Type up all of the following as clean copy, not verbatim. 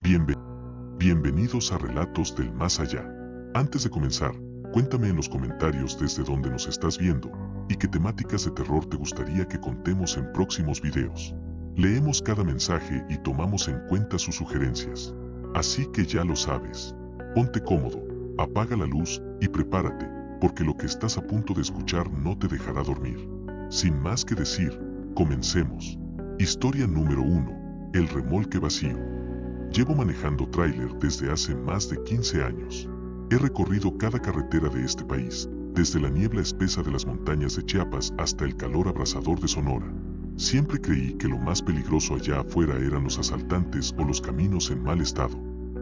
Bienve- Bienvenidos a Relatos del Más Allá. Antes de comenzar, cuéntame en los comentarios desde dónde nos estás viendo y qué temáticas de terror te gustaría que contemos en próximos videos. Leemos cada mensaje y tomamos en cuenta sus sugerencias. Así que ya lo sabes. Ponte cómodo, apaga la luz y prepárate, porque lo que estás a punto de escuchar no te dejará dormir. Sin más que decir, comencemos. Historia número 1. El remolque vacío. Llevo manejando tráiler desde hace más de 15 años. He recorrido cada carretera de este país, desde la niebla espesa de las montañas de Chiapas hasta el calor abrasador de Sonora. Siempre creí que lo más peligroso allá afuera eran los asaltantes o los caminos en mal estado.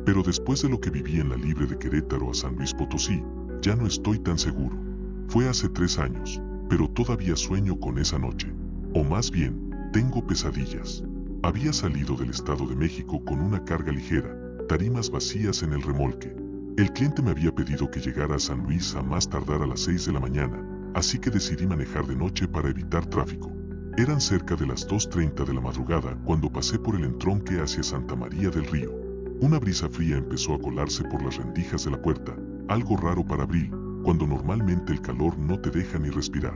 Pero después de lo que viví en la Libre de Querétaro a San Luis Potosí, ya no estoy tan seguro. Fue hace 3 años, pero todavía sueño con esa noche. O más bien, tengo pesadillas. Había salido del Estado de México con una carga ligera, tarimas vacías en el remolque. El cliente me había pedido que llegara a San Luis a más tardar a las 6 de la mañana, así que decidí manejar de noche para evitar tráfico. Eran cerca de las 2:30 de la madrugada cuando pasé por el entronque hacia Santa María del Río. Una brisa fría empezó a colarse por las rendijas de la puerta, algo raro para abril, cuando normalmente el calor no te deja ni respirar.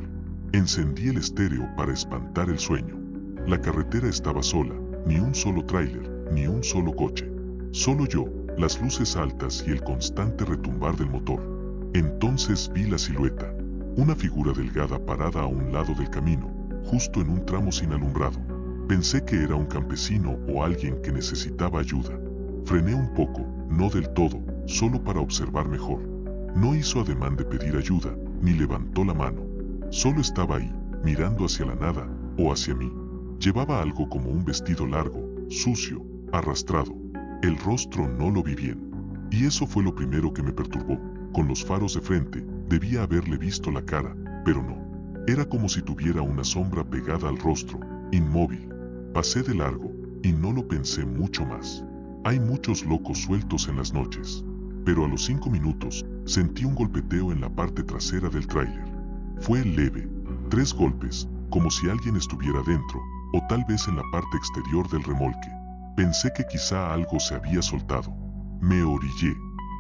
Encendí el estéreo para espantar el sueño. La carretera estaba sola, ni un solo tráiler, ni un solo coche. Solo yo, las luces altas y el constante retumbar del motor. Entonces vi la silueta. Una figura delgada parada a un lado del camino, justo en un tramo sin alumbrado. Pensé que era un campesino o alguien que necesitaba ayuda. Frené un poco, no del todo, solo para observar mejor. No hizo ademán de pedir ayuda, ni levantó la mano. Solo estaba ahí, mirando hacia la nada, o hacia mí. Llevaba algo como un vestido largo, sucio, arrastrado. El rostro no lo vi bien. Y eso fue lo primero que me perturbó. Con los faros de frente, debía haberle visto la cara, pero no. Era como si tuviera una sombra pegada al rostro, inmóvil. Pasé de largo, y no lo pensé mucho más. Hay muchos locos sueltos en las noches. Pero a los 5 minutos, sentí un golpeteo en la parte trasera del tráiler. Fue leve. 3 golpes, como si alguien estuviera dentro, o tal vez en la parte exterior del remolque. Pensé que quizá algo se había soltado. Me orillé,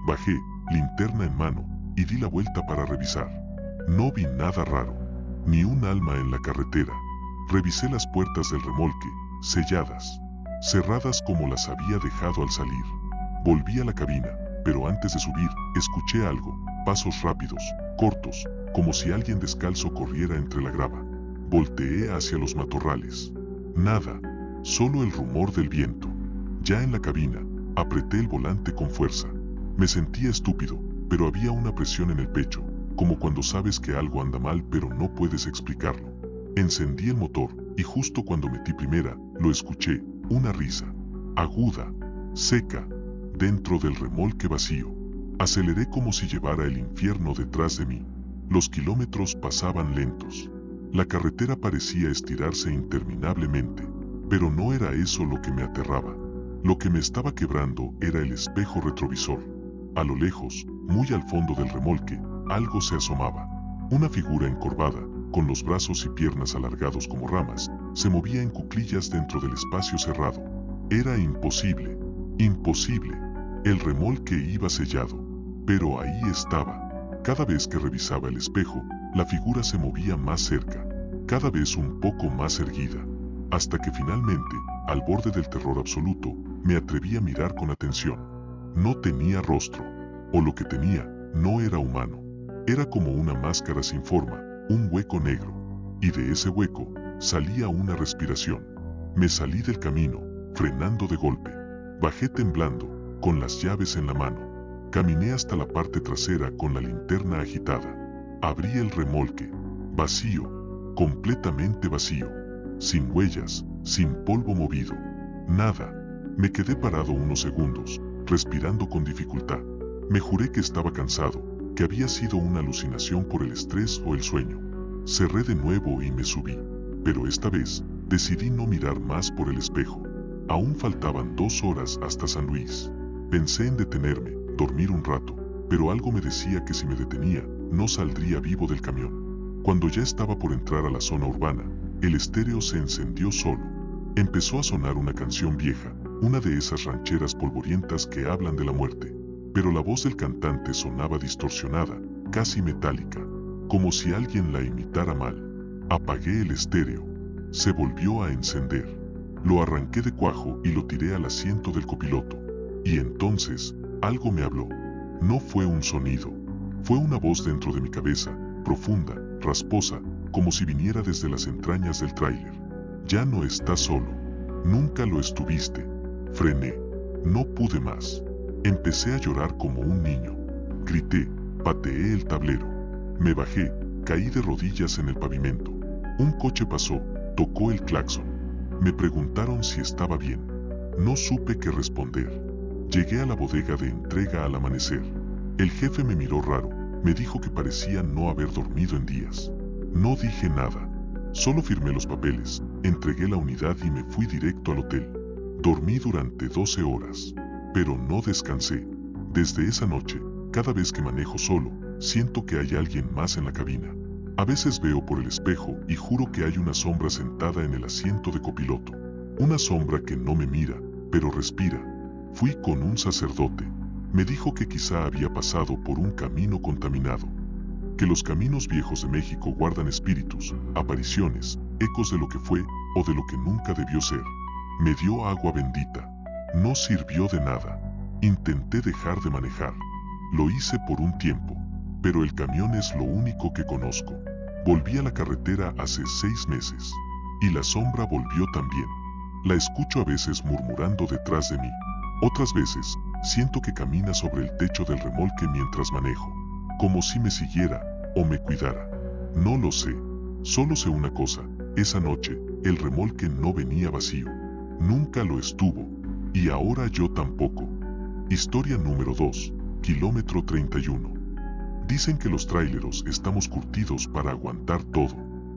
bajé, linterna en mano, y di la vuelta para revisar. No vi nada raro, ni un alma en la carretera. Revisé las puertas del remolque, selladas, cerradas como las había dejado al salir. Volví a la cabina, pero antes de subir, escuché algo, pasos rápidos, cortos, como si alguien descalzo corriera entre la grava. Volteé hacia los matorrales. Nada, solo el rumor del viento. Ya en la cabina, apreté el volante con fuerza. Me sentía estúpido, pero había una presión en el pecho, como cuando sabes que algo anda mal pero no puedes explicarlo. Encendí el motor, y justo cuando metí primera, lo escuché, una risa, aguda, seca, dentro del remolque vacío. Aceleré como si llevara el infierno detrás de mí. Los kilómetros pasaban lentos. La carretera parecía estirarse interminablemente, pero no era eso lo que me aterraba. Lo que me estaba quebrando era el espejo retrovisor. A lo lejos, muy al fondo del remolque, algo se asomaba. Una figura encorvada, con los brazos y piernas alargados como ramas, se movía en cuclillas dentro del espacio cerrado. Era imposible, imposible. El remolque iba sellado, pero ahí estaba. Cada vez que revisaba el espejo, la figura se movía más cerca, cada vez un poco más erguida, hasta que finalmente, al borde del terror absoluto, me atreví a mirar con atención. No tenía rostro, o lo que tenía, no era humano. Era como una máscara sin forma, un hueco negro, y de ese hueco, salía una respiración. Me salí del camino, frenando de golpe. Bajé temblando, con las llaves en la mano. Caminé hasta la parte trasera con la linterna agitada. Abrí el remolque. Vacío. Completamente vacío. Sin huellas, sin polvo movido. Nada. Me quedé parado unos segundos, respirando con dificultad. Me juré que estaba cansado, que había sido una alucinación por el estrés o el sueño. Cerré de nuevo y me subí. Pero esta vez, decidí no mirar más por el espejo. Aún faltaban 2 horas hasta San Luis. Pensé en detenerme, dormir un rato, pero algo me decía que si me detenía, no saldría vivo del camión. Cuando ya estaba por entrar a la zona urbana, el estéreo se encendió solo. Empezó a sonar una canción vieja, una de esas rancheras polvorientas que hablan de la muerte. Pero la voz del cantante sonaba distorsionada, casi metálica, como si alguien la imitara mal. Apagué el estéreo. Se volvió a encender. Lo arranqué de cuajo y lo tiré al asiento del copiloto. Y entonces, algo me habló. No fue un sonido. Fue una voz dentro de mi cabeza, profunda, rasposa, como si viniera desde las entrañas del tráiler. Ya no estás solo. Nunca lo estuviste. Frené. No pude más. Empecé a llorar como un niño. Grité, pateé el tablero. Me bajé, caí de rodillas en el pavimento. Un coche pasó, tocó el claxon. Me preguntaron si estaba bien. No supe qué responder. Llegué a la bodega de entrega al amanecer. El jefe me miró raro, me dijo que parecía no haber dormido en días. No dije nada. Solo firmé los papeles, entregué la unidad y me fui directo al hotel. Dormí durante 12 horas. Pero no descansé. Desde esa noche, cada vez que manejo solo, siento que hay alguien más en la cabina. A veces veo por el espejo y juro que hay una sombra sentada en el asiento de copiloto. Una sombra que no me mira, pero respira. Fui con un sacerdote. Me dijo que quizá había pasado por un camino contaminado. Que los caminos viejos de México guardan espíritus, apariciones, ecos de lo que fue o de lo que nunca debió ser. Me dio agua bendita. No sirvió de nada. Intenté dejar de manejar. Lo hice por un tiempo, pero el camión es lo único que conozco. Volví a la carretera hace 6 meses. Y la sombra volvió también. La escucho a veces murmurando detrás de mí. Otras veces, siento que camina sobre el techo del remolque mientras manejo. Como si me siguiera, o me cuidara. No lo sé. Solo sé una cosa. Esa noche, el remolque no venía vacío. Nunca lo estuvo. Y ahora yo tampoco. Historia número 2. Kilómetro 31. Dicen que los traileros estamos curtidos para aguantar todo.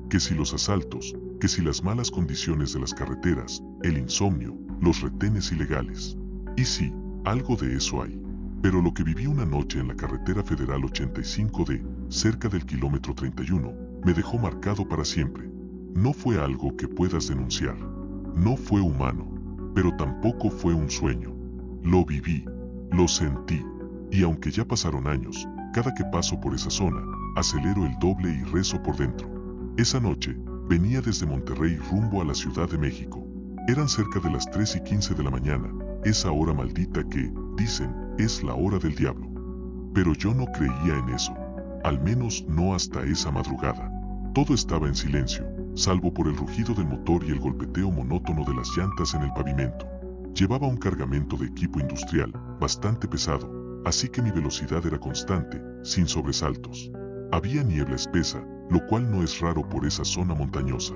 Que si los asaltos, que si las malas condiciones de las carreteras, el insomnio, los retenes ilegales. Y sí, algo de eso hay. Pero lo que viví una noche en la carretera federal 85D, cerca del kilómetro 31, me dejó marcado para siempre. No fue algo que puedas denunciar. No fue humano, pero tampoco fue un sueño. Lo viví, lo sentí, y aunque ya pasaron años, cada que paso por esa zona, acelero el doble y rezo por dentro. Esa noche, venía desde Monterrey rumbo a la Ciudad de México. Eran cerca de las 3:15 de la mañana, esa hora maldita que, dicen, es la hora del diablo. Pero yo no creía en eso, al menos no hasta esa madrugada. Todo estaba en silencio, salvo por el rugido del motor y el golpeteo monótono de las llantas en el pavimento. Llevaba un cargamento de equipo industrial, bastante pesado, así que mi velocidad era constante, sin sobresaltos. Había niebla espesa, lo cual no es raro por esa zona montañosa.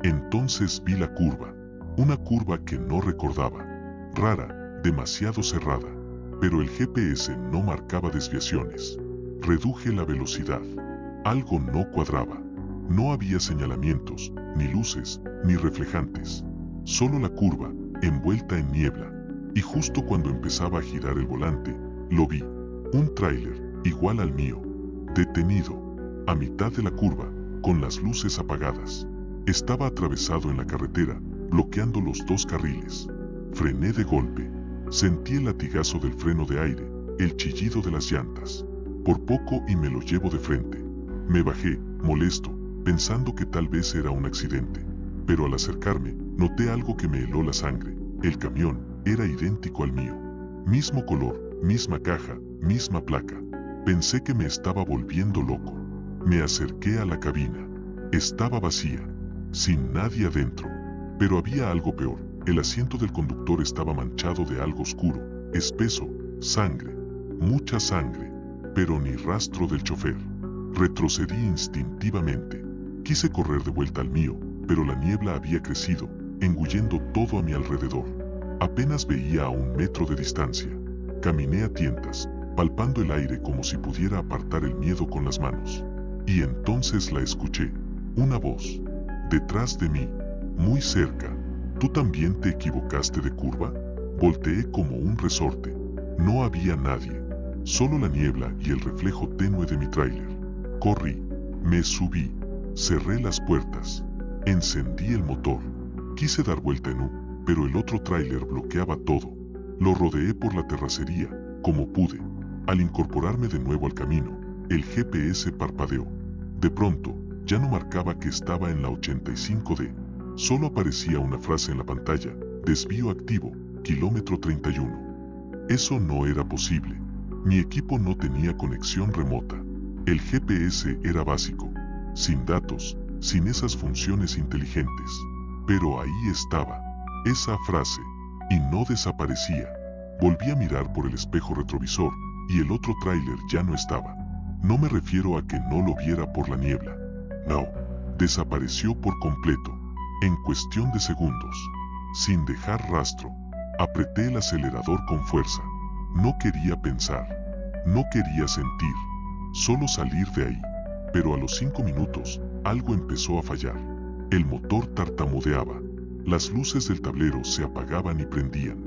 Entonces vi la curva, una curva que no recordaba. Rara, demasiado cerrada, pero el GPS no marcaba desviaciones. Reduje la velocidad. Algo no cuadraba. No había señalamientos, ni luces, ni reflejantes. Solo la curva, envuelta en niebla. Y justo cuando empezaba a girar el volante, lo vi. Un tráiler, igual al mío. Detenido, a mitad de la curva, con las luces apagadas. Estaba atravesado en la carretera, bloqueando los 2 carriles. Frené de golpe. Sentí el latigazo del freno de aire, el chillido de las llantas. Por poco y me lo llevo de frente. Me bajé, molesto, pensando que tal vez era un accidente. Pero al acercarme, noté algo que me heló la sangre. El camión era idéntico al mío. Mismo color, misma caja, misma placa. Pensé que me estaba volviendo loco. Me acerqué a la cabina. Estaba vacía, sin nadie adentro. Pero había algo peor. El asiento del conductor estaba manchado de algo oscuro, espeso, sangre, mucha sangre, pero ni rastro del chofer. Retrocedí instintivamente. Quise correr de vuelta al mío, pero la niebla había crecido, engullendo todo a mi alrededor. Apenas veía a 1 metro de distancia. Caminé a tientas, palpando el aire como si pudiera apartar el miedo con las manos. Y entonces la escuché. Una voz. Detrás de mí, muy cerca. ¿Tú también te equivocaste de curva? Volteé como un resorte. No había nadie. Solo la niebla y el reflejo tenue de mi tráiler. Corrí. Me subí. Cerré las puertas. Encendí el motor. Quise dar vuelta en U, pero el otro tráiler bloqueaba todo. Lo rodeé por la terracería, como pude. Al incorporarme de nuevo al camino, el GPS parpadeó. De pronto, ya no marcaba que estaba en la 85D. Solo aparecía una frase en la pantalla: desvío activo, kilómetro 31. Eso no era posible. Mi equipo no tenía conexión remota. El GPS era básico, sin datos, sin esas funciones inteligentes. Pero ahí estaba, esa frase, y no desaparecía. Volví a mirar por el espejo retrovisor, y el otro tráiler ya no estaba. No me refiero a que no lo viera por la niebla. No, desapareció por completo, en cuestión de segundos, sin dejar rastro. Apreté el acelerador con fuerza. No quería pensar, no quería sentir, solo salir de ahí. Pero a los 5 minutos, algo empezó a fallar. El motor tartamudeaba. Las luces del tablero se apagaban y prendían.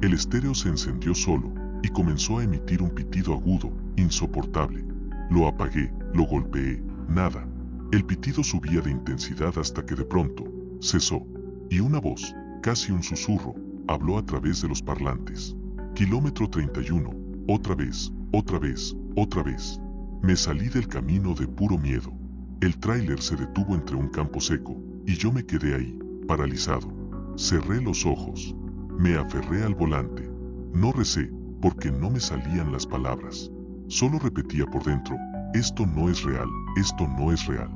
El estéreo se encendió solo y comenzó a emitir un pitido agudo, insoportable. Lo apagué, lo golpeé, nada. El pitido subía de intensidad hasta que de pronto cesó, y una voz, casi un susurro, habló a través de los parlantes. Kilómetro 31, otra vez, otra vez, otra vez. Me salí del camino de puro miedo. El tráiler se detuvo entre un campo seco, y yo me quedé ahí, paralizado. Cerré los ojos. Me aferré al volante. No recé, porque no me salían las palabras. Solo repetía por dentro: esto no es real, esto no es real.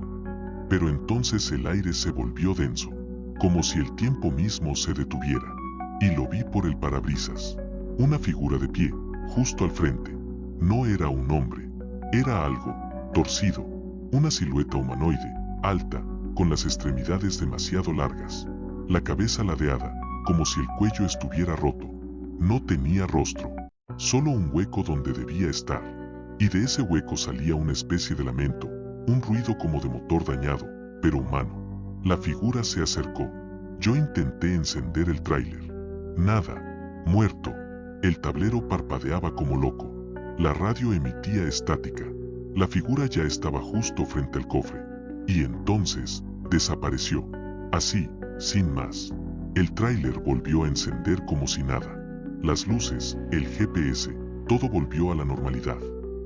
Pero entonces el aire se volvió denso, como si el tiempo mismo se detuviera. Y lo vi por el parabrisas. Una figura de pie, justo al frente. No era un hombre. Era algo torcido. Una silueta humanoide, alta, con las extremidades demasiado largas. La cabeza ladeada, como si el cuello estuviera roto. No tenía rostro, solo un hueco donde debía estar. Y de ese hueco salía una especie de lamento, un ruido como de motor dañado, pero humano. La figura se acercó. Yo intenté encender el tráiler. Nada. Muerto. El tablero parpadeaba como loco. La radio emitía estática. La figura ya estaba justo frente al cofre. Y entonces, desapareció. Así, sin más. El tráiler volvió a encender como si nada. Las luces, el GPS, todo volvió a la normalidad.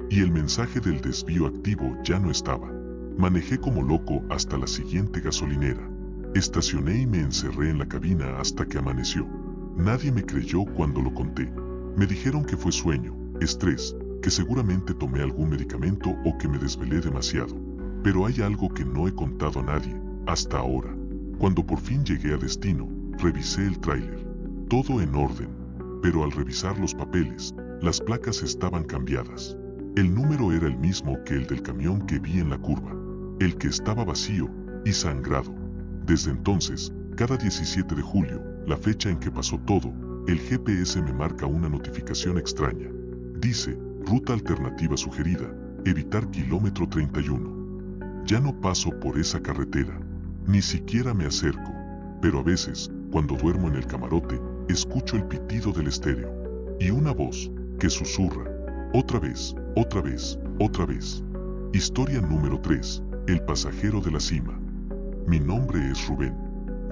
Y el mensaje del desvío activo ya no estaba. Manejé como loco hasta la siguiente gasolinera. Estacioné y me encerré en la cabina hasta que amaneció. Nadie me creyó cuando lo conté. Me dijeron que fue sueño, estrés, que seguramente tomé algún medicamento o que me desvelé demasiado. Pero hay algo que no he contado a nadie, hasta ahora. Cuando por fin llegué a destino, revisé el tráiler. Todo en orden. Pero al revisar los papeles, las placas estaban cambiadas. El número era el mismo que el del camión que vi en la curva. El que estaba vacío y sangrado. Desde entonces, cada 17 de julio, la fecha en que pasó todo, el GPS me marca una notificación extraña. Dice: ruta alternativa sugerida, evitar kilómetro 31. Ya no paso por esa carretera. Ni siquiera me acerco. Pero a veces, cuando duermo en el camarote, escucho el pitido del estéreo. Y una voz, que susurra: otra vez, otra vez, otra vez. Historia número 3, el pasajero de la cima. Mi nombre es Rubén.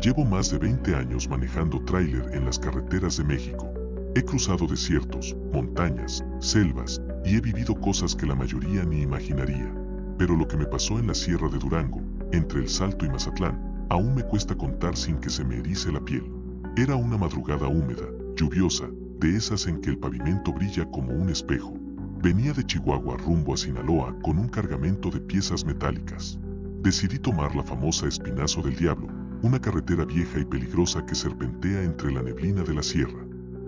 Llevo más de 20 años manejando tráiler en las carreteras de México. He cruzado desiertos, montañas, selvas, y he vivido cosas que la mayoría ni imaginaría. Pero lo que me pasó en la Sierra de Durango, entre El Salto y Mazatlán, aún me cuesta contar sin que se me erice la piel. Era una madrugada húmeda, lluviosa, de esas en que el pavimento brilla como un espejo. Venía de Chihuahua rumbo a Sinaloa con un cargamento de piezas metálicas. Decidí tomar la famosa Espinazo del Diablo, una carretera vieja y peligrosa que serpentea entre la neblina de la sierra.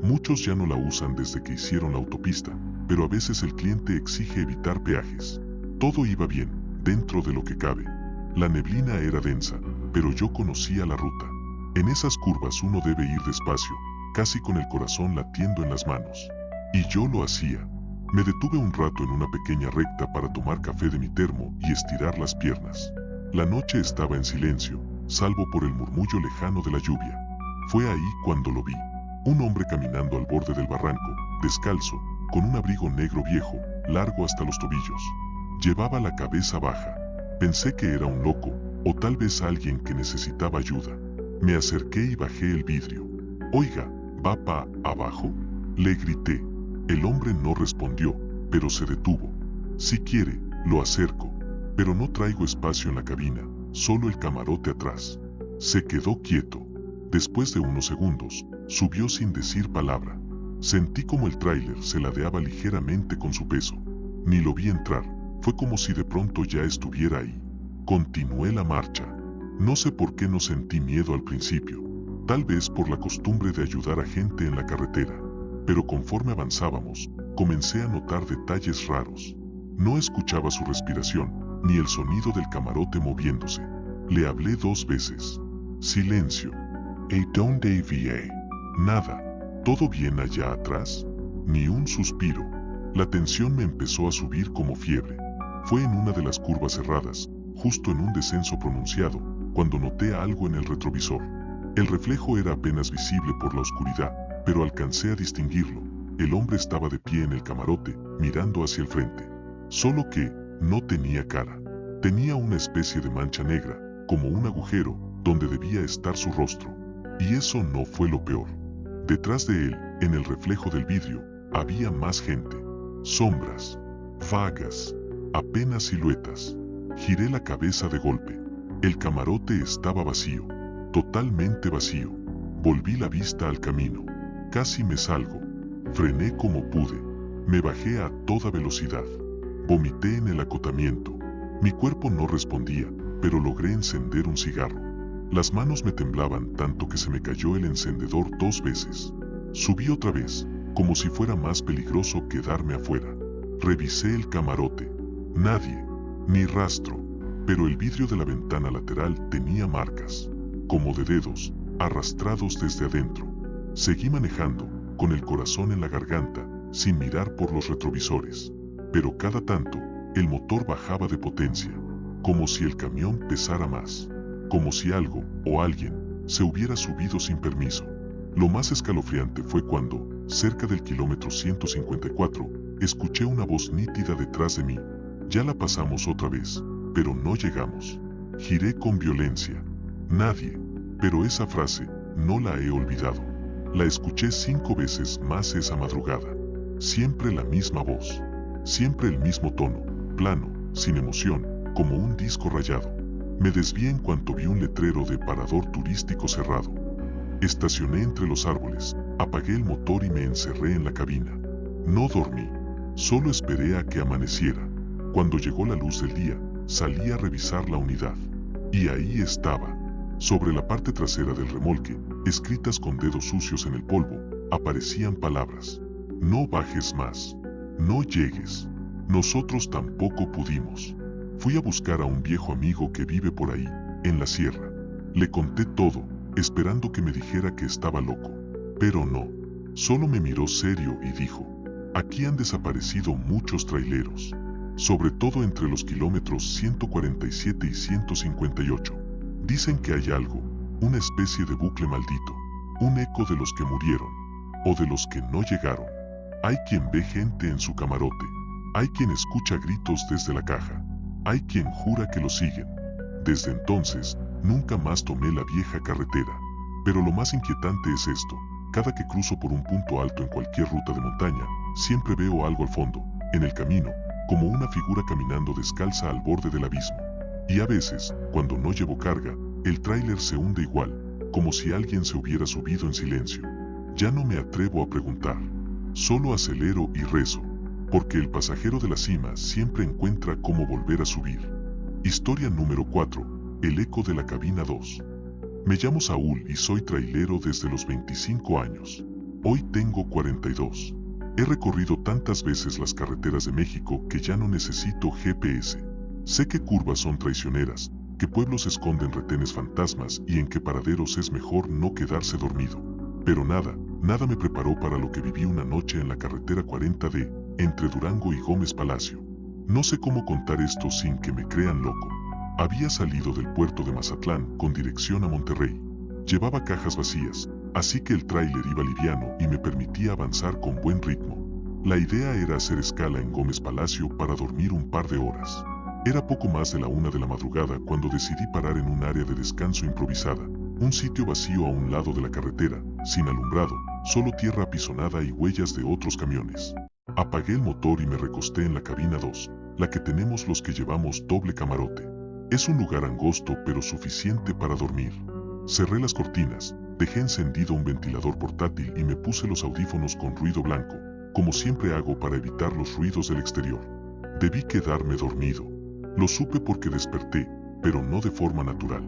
Muchos ya no la usan desde que hicieron la autopista, pero a veces el cliente exige evitar peajes. Todo iba bien, dentro de lo que cabe. La neblina era densa, pero yo conocía la ruta. En esas curvas uno debe ir despacio, casi con el corazón latiendo en las manos. Y yo lo hacía. Me detuve un rato en una pequeña recta para tomar café de mi termo y estirar las piernas. La noche estaba en silencio, salvo por el murmullo lejano de la lluvia. Fue ahí cuando lo vi. Un hombre caminando al borde del barranco, descalzo, con un abrigo negro viejo, largo hasta los tobillos. Llevaba la cabeza baja. Pensé que era un loco, o tal vez alguien que necesitaba ayuda. Me acerqué y bajé el vidrio. Oiga, ¿va pa' abajo? Le grité. El hombre no respondió, pero se detuvo. Si quiere, lo acerco, pero no traigo espacio en la cabina, solo el camarote atrás. Se quedó quieto. Después de unos segundos, subió sin decir palabra. Sentí como el tráiler se ladeaba ligeramente con su peso. Ni lo vi entrar, fue como si de pronto ya estuviera ahí. Continué la marcha. No sé por qué no sentí miedo al principio, tal vez por la costumbre de ayudar a gente en la carretera, pero conforme avanzábamos, comencé a notar detalles raros. No escuchaba su respiración, ni el sonido del camarote moviéndose. Le hablé 2 veces. Silencio. ¿Y dónde va? Nada. ¿Todo bien allá atrás? Ni un suspiro. La tensión me empezó a subir como fiebre. Fue en una de las curvas cerradas, justo en un descenso pronunciado, cuando noté algo en el retrovisor. El reflejo era apenas visible por la oscuridad, pero alcancé a distinguirlo. El hombre estaba de pie en el camarote, mirando hacia el frente. Solo que no tenía cara. Tenía una especie de mancha negra, como un agujero, donde debía estar su rostro. Y eso no fue lo peor. Detrás de él, en el reflejo del vidrio, había más gente. Sombras. Vagas. Apenas siluetas. Giré la cabeza de golpe. El camarote estaba vacío. Totalmente vacío. Volví la vista al camino. Casi me salgo. Frené como pude. Me bajé a toda velocidad. Vomité en el acotamiento. Mi cuerpo no respondía, pero logré encender un cigarro. Las manos me temblaban tanto que se me cayó el encendedor 2 veces. Subí otra vez, como si fuera más peligroso quedarme afuera. Revisé el camarote. Nadie, ni rastro, pero el vidrio de la ventana lateral tenía marcas, como de dedos, arrastrados desde adentro. Seguí manejando, con el corazón en la garganta, sin mirar por los retrovisores. Pero cada tanto, el motor bajaba de potencia, como si el camión pesara más, como si algo, o alguien, se hubiera subido sin permiso. Lo más escalofriante fue cuando, cerca del kilómetro 154, escuché una voz nítida detrás de mí. Ya la pasamos otra vez, pero no llegamos. Giré con violencia. Nadie. Pero esa frase, no la he olvidado. La escuché 5 veces más esa madrugada. Siempre la misma voz. Siempre el mismo tono, plano, sin emoción, como un disco rayado. Me desvié en cuanto vi un letrero de parador turístico cerrado. Estacioné entre los árboles, apagué el motor y me encerré en la cabina. No dormí, solo esperé a que amaneciera. Cuando llegó la luz del día, salí a revisar la unidad. Y ahí estaba. Sobre la parte trasera del remolque, escritas con dedos sucios en el polvo, aparecían palabras. No bajes más. No llegues. Nosotros tampoco pudimos. Fui a buscar a un viejo amigo que vive por ahí, en la sierra. Le conté todo, esperando que me dijera que estaba loco. Pero no. Solo me miró serio y dijo: aquí han desaparecido muchos traileros. Sobre todo entre los kilómetros 147 y 158. Dicen que hay algo, una especie de bucle maldito, un eco de los que murieron, o de los que no llegaron. Hay quien ve gente en su camarote, hay quien escucha gritos desde la caja, hay quien jura que lo siguen. Desde entonces, nunca más tomé la vieja carretera. Pero lo más inquietante es esto: cada que cruzo por un punto alto en cualquier ruta de montaña, siempre veo algo al fondo, en el camino, como una figura caminando descalza al borde del abismo. Y a veces, cuando no llevo carga, el tráiler se hunde igual, como si alguien se hubiera subido en silencio. Ya no me atrevo a preguntar. Solo acelero y rezo, porque el pasajero de la cima siempre encuentra cómo volver a subir. Historia número 4. El eco de la cabina 2. Me llamo Saúl y soy trailero desde los 25 años. Hoy tengo 42. He recorrido tantas veces las carreteras de México que ya no necesito GPS. Sé qué curvas son traicioneras, qué pueblos esconden retenes fantasmas y en qué paraderos es mejor no quedarse dormido. Pero nada me preparó para lo que viví una noche en la carretera 40D, entre Durango y Gómez Palacio. No sé cómo contar esto sin que me crean loco. Había salido del puerto de Mazatlán con dirección a Monterrey. Llevaba cajas vacías, así que el tráiler iba liviano y me permitía avanzar con buen ritmo. La idea era hacer escala en Gómez Palacio para dormir un par de horas. Era poco más de la 1 de la madrugada cuando decidí parar en un área de descanso improvisada. Un sitio vacío a un lado de la carretera, sin alumbrado, solo tierra apisonada y huellas de otros camiones. Apagué el motor y me recosté en la cabina 2, la que tenemos los que llevamos doble camarote. Es un lugar angosto pero suficiente para dormir. Cerré las cortinas, dejé encendido un ventilador portátil y me puse los audífonos con ruido blanco, como siempre hago para evitar los ruidos del exterior. Debí quedarme dormido. Lo supe porque desperté, pero no de forma natural.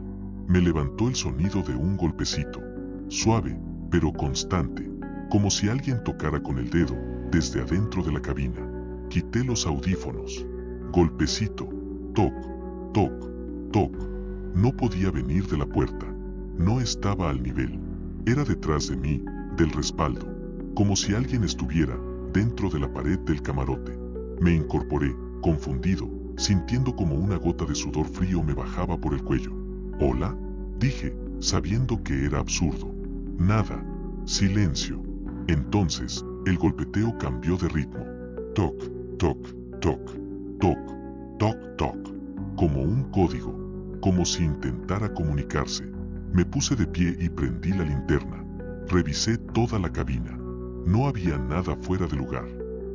Me levantó el sonido de un golpecito, suave, pero constante, como si alguien tocara con el dedo desde adentro de la cabina. Quité los audífonos. Golpecito, toc, toc, toc. No podía venir de la puerta. No estaba al nivel. Era detrás de mí, del respaldo, como si alguien estuviera dentro de la pared del camarote. Me incorporé, confundido, sintiendo como una gota de sudor frío me bajaba por el cuello. «¿Hola?», dije, sabiendo que era absurdo. Nada. Silencio. Entonces, el golpeteo cambió de ritmo. Toc, toc, toc, toc, toc, toc. Como un código, como si intentara comunicarse. Me puse de pie y prendí la linterna. Revisé toda la cabina. No había nada fuera de lugar.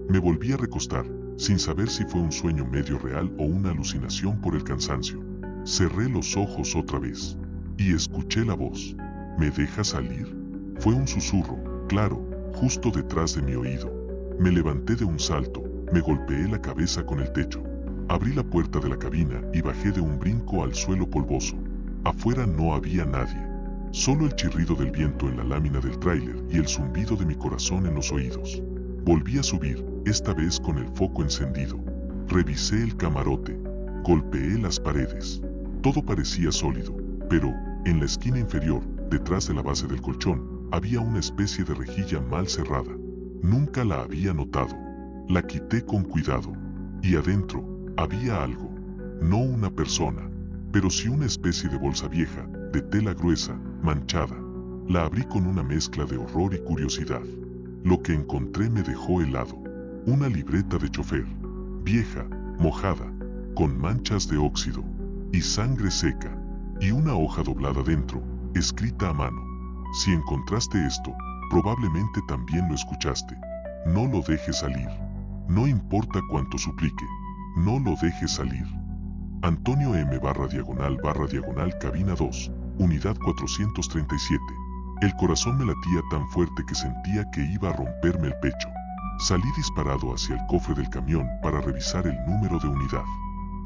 Me volví a recostar, sin saber si fue un sueño medio real o una alucinación por el cansancio. Cerré los ojos otra vez. Y escuché la voz. «¿Me dejas salir?». Fue un susurro, claro, justo detrás de mi oído. Me levanté de un salto, me golpeé la cabeza con el techo. Abrí la puerta de la cabina y bajé de un brinco al suelo polvoso. Afuera no había nadie. Solo el chirrido del viento en la lámina del tráiler y el zumbido de mi corazón en los oídos. Volví a subir, esta vez con el foco encendido. Revisé el camarote. Golpeé las paredes. Todo parecía sólido, pero, en la esquina inferior, detrás de la base del colchón, había una especie de rejilla mal cerrada. Nunca la había notado. La quité con cuidado. Y adentro, había algo. No una persona, pero sí una especie de bolsa vieja, de tela gruesa, manchada. La abrí con una mezcla de horror y curiosidad. Lo que encontré me dejó helado. Una libreta de chofer. Vieja, mojada, con manchas de óxido. Y sangre seca. Y una hoja doblada dentro, escrita a mano. Si encontraste esto, probablemente también lo escuchaste. No lo dejes salir. No importa cuánto suplique. No lo dejes salir. Antonio M /diagonal cabina 2, unidad 437. El corazón me latía tan fuerte que sentía que iba a romperme el pecho. Salí disparado hacia el cofre del camión para revisar el número de unidad.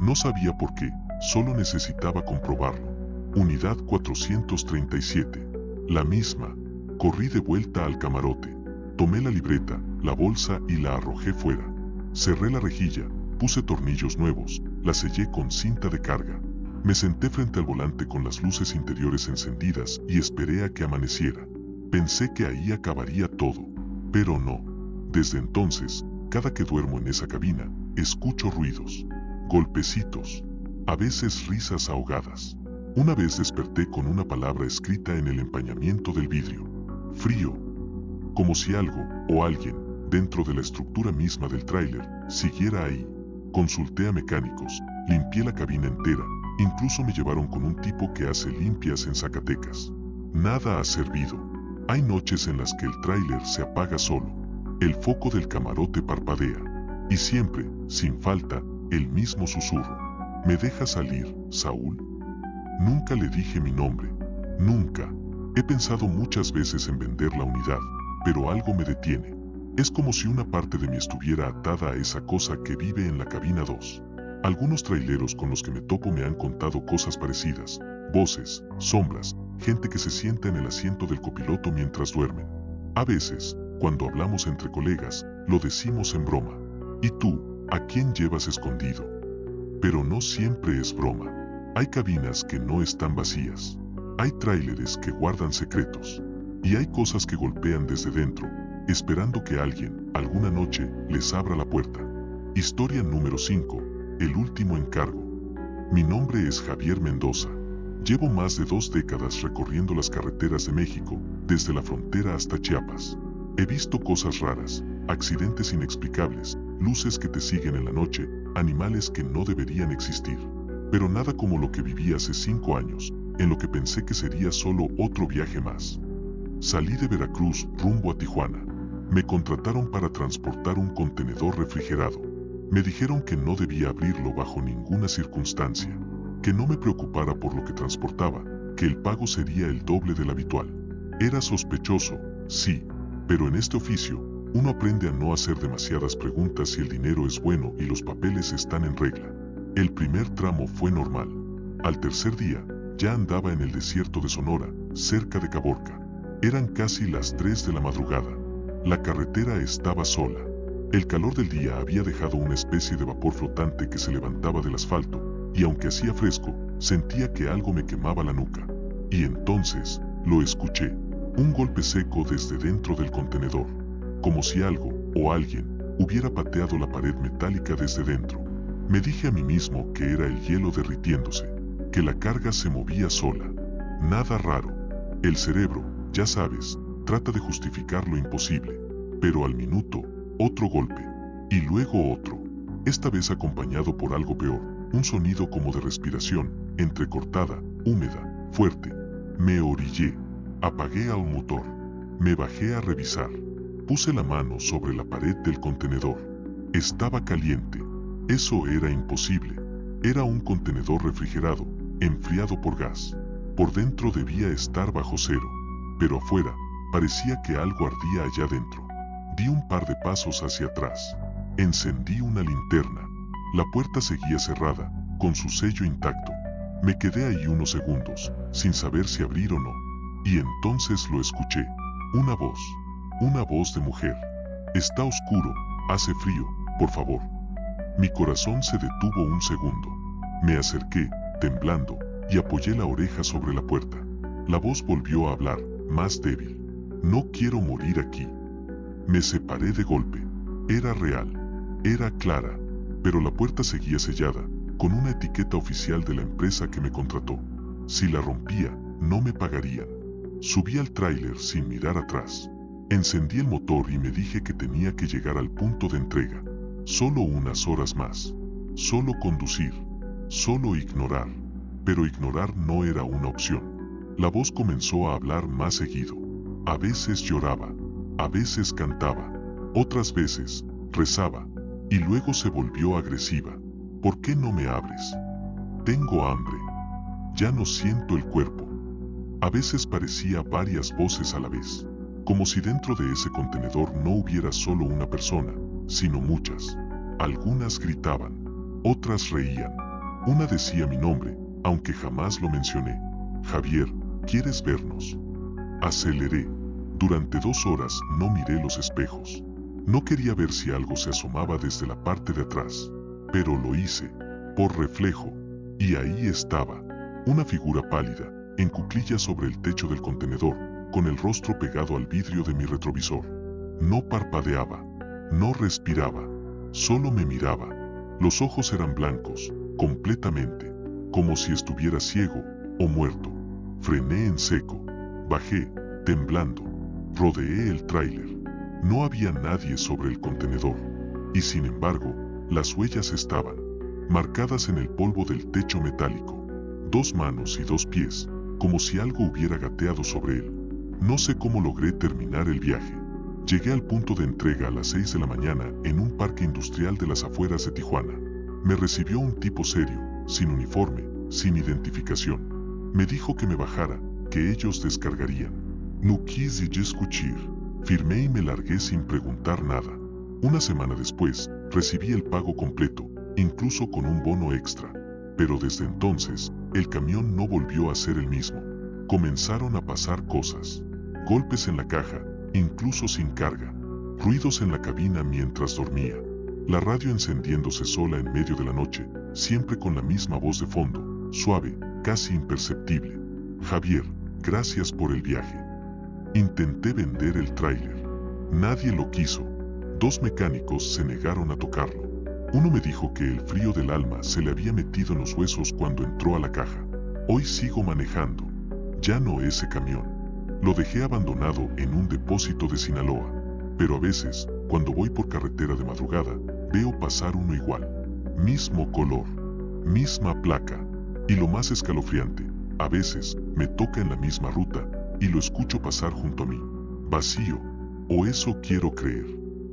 No sabía por qué, solo necesitaba comprobarlo. Unidad 437. La misma. Corrí de vuelta al camarote. Tomé la libreta, la bolsa y la arrojé fuera. Cerré la rejilla, puse tornillos nuevos, la sellé con cinta de carga. Me senté frente al volante con las luces interiores encendidas y esperé a que amaneciera. Pensé que ahí acabaría todo, pero no. Desde entonces, cada que duermo en esa cabina, escucho ruidos, golpecitos, a veces risas ahogadas. Una vez desperté con una palabra escrita en el empañamiento del vidrio. Frío. Como si algo, o alguien, dentro de la estructura misma del tráiler, siguiera ahí. Consulté a mecánicos, limpié la cabina entera, incluso me llevaron con un tipo que hace limpias en Zacatecas. Nada ha servido. Hay noches en las que el tráiler se apaga solo. El foco del camarote parpadea. Y siempre, sin falta, el mismo susurro. ¿Me dejas salir, Saúl? Nunca le dije mi nombre. Nunca. He pensado muchas veces en vender la unidad, pero algo me detiene. Es como si una parte de mí estuviera atada a esa cosa que vive en la cabina 2. Algunos traileros con los que me topo me han contado cosas parecidas. Voces, sombras, gente que se sienta en el asiento del copiloto mientras duermen. A veces, cuando hablamos entre colegas, lo decimos en broma. ¿Y tú, a quién llevas escondido? Pero no siempre es broma. Hay cabinas que no están vacías. Hay tráileres que guardan secretos. Y hay cosas que golpean desde dentro, esperando que alguien, alguna noche, les abra la puerta. Historia número 5. El último encargo. Mi nombre es Javier Mendoza. Llevo más de 2 décadas recorriendo las carreteras de México, desde la frontera hasta Chiapas. He visto cosas raras, accidentes inexplicables, luces que te siguen en la noche, animales que no deberían existir. Pero nada como lo que viví hace 5 años, en lo que pensé que sería solo otro viaje más. Salí de Veracruz rumbo a Tijuana. Me contrataron para transportar un contenedor refrigerado. Me dijeron que no debía abrirlo bajo ninguna circunstancia, que no me preocupara por lo que transportaba, que el pago sería el doble del habitual. Era sospechoso, sí, pero en este oficio, uno aprende a no hacer demasiadas preguntas si el dinero es bueno y los papeles están en regla. El primer tramo fue normal. Al tercer día, ya andaba en el desierto de Sonora, cerca de Caborca. Eran casi las 3 de la madrugada. La carretera estaba sola. El calor del día había dejado una especie de vapor flotante que se levantaba del asfalto, y aunque hacía fresco, sentía que algo me quemaba la nuca. Y entonces, lo escuché. Un golpe seco desde dentro del contenedor, como si algo, o alguien, hubiera pateado la pared metálica desde dentro. Me dije a mí mismo que era el hielo derritiéndose, que la carga se movía sola. Nada raro. El cerebro, ya sabes, trata de justificar lo imposible, pero al minuto, otro golpe, y luego otro, esta vez acompañado por algo peor, un sonido como de respiración, entrecortada, húmeda, fuerte. Me orillé, apagué al motor, me bajé a revisar, puse la mano sobre la pared del contenedor. Estaba caliente, eso era imposible, era un contenedor refrigerado, enfriado por gas. Por dentro debía estar bajo cero, pero afuera, parecía que algo ardía allá dentro. Di un par de pasos hacia atrás. Encendí una linterna. La puerta seguía cerrada, con su sello intacto. Me quedé ahí unos segundos, sin saber si abrir o no. Y entonces lo escuché. Una voz de mujer. Está oscuro, hace frío, por favor. Mi corazón se detuvo un segundo. Me acerqué, temblando, y apoyé la oreja sobre la puerta. La voz volvió a hablar, más débil. No quiero morir aquí. Me separé de golpe. Era real. Era clara. Pero la puerta seguía sellada, con una etiqueta oficial de la empresa que me contrató. Si la rompía, no me pagarían. Subí al tráiler sin mirar atrás. Encendí el motor y me dije que tenía que llegar al punto de entrega. Solo unas horas más. Solo conducir. Solo ignorar. Pero ignorar no era una opción. La voz comenzó a hablar más seguido. A veces lloraba. A veces cantaba. Otras veces, rezaba. Y luego se volvió agresiva. ¿Por qué no me abres? Tengo hambre. Ya no siento el cuerpo. A veces parecía varias voces a la vez. Como si dentro de ese contenedor no hubiera solo una persona, sino muchas. Algunas gritaban. Otras reían. Una decía mi nombre, aunque jamás lo mencioné. Javier, ¿quieres vernos? Aceleré. Durante 2 horas no miré los espejos. No quería ver si algo se asomaba desde la parte de atrás. Pero lo hice, por reflejo. Y ahí estaba, una figura pálida, en cuclillas sobre el techo del contenedor, con el rostro pegado al vidrio de mi retrovisor. No parpadeaba, no respiraba, solo me miraba. Los ojos eran blancos, completamente, como si estuviera ciego o muerto. Frené en seco, bajé, temblando. Rodeé el tráiler. No había nadie sobre el contenedor. Y sin embargo, las huellas estaban, marcadas en el polvo del techo metálico. 2 manos y 2 pies, como si algo hubiera gateado sobre él. No sé cómo logré terminar el viaje. Llegué al punto de entrega a las 6 de la mañana en un parque industrial de las afueras de Tijuana. Me recibió un tipo serio, sin uniforme, sin identificación. Me dijo que me bajara, que ellos descargarían. No quise discutir. Firmé y me largué sin preguntar nada. Una semana después, recibí el pago completo, incluso con un bono extra. Pero desde entonces, el camión no volvió a ser el mismo. Comenzaron a pasar cosas. Golpes en la caja, incluso sin carga. Ruidos en la cabina mientras dormía. La radio encendiéndose sola en medio de la noche, siempre con la misma voz de fondo, suave, casi imperceptible. Javier, gracias por el viaje. Intenté vender el tráiler. Nadie lo quiso. 2 mecánicos se negaron a tocarlo. Uno me dijo que el frío del alma se le había metido en los huesos cuando entró a la caja. Hoy sigo manejando. Ya no ese camión. Lo dejé abandonado en un depósito de Sinaloa. Pero a veces, cuando voy por carretera de madrugada, veo pasar uno igual. Mismo color. Misma placa. Y lo más escalofriante, A veces, me toca en la misma ruta, y lo escucho pasar junto a mí. Vacío, o eso quiero creer.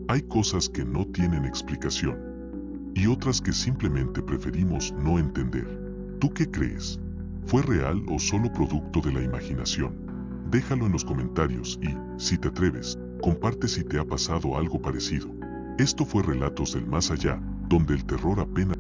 Hay cosas que no tienen explicación, y otras que simplemente preferimos no entender. ¿Tú qué crees? ¿Fue real o solo producto de la imaginación? Déjalo en los comentarios y, si te atreves, comparte si te ha pasado algo parecido. Esto fue Relatos del Más Allá, donde el terror apenas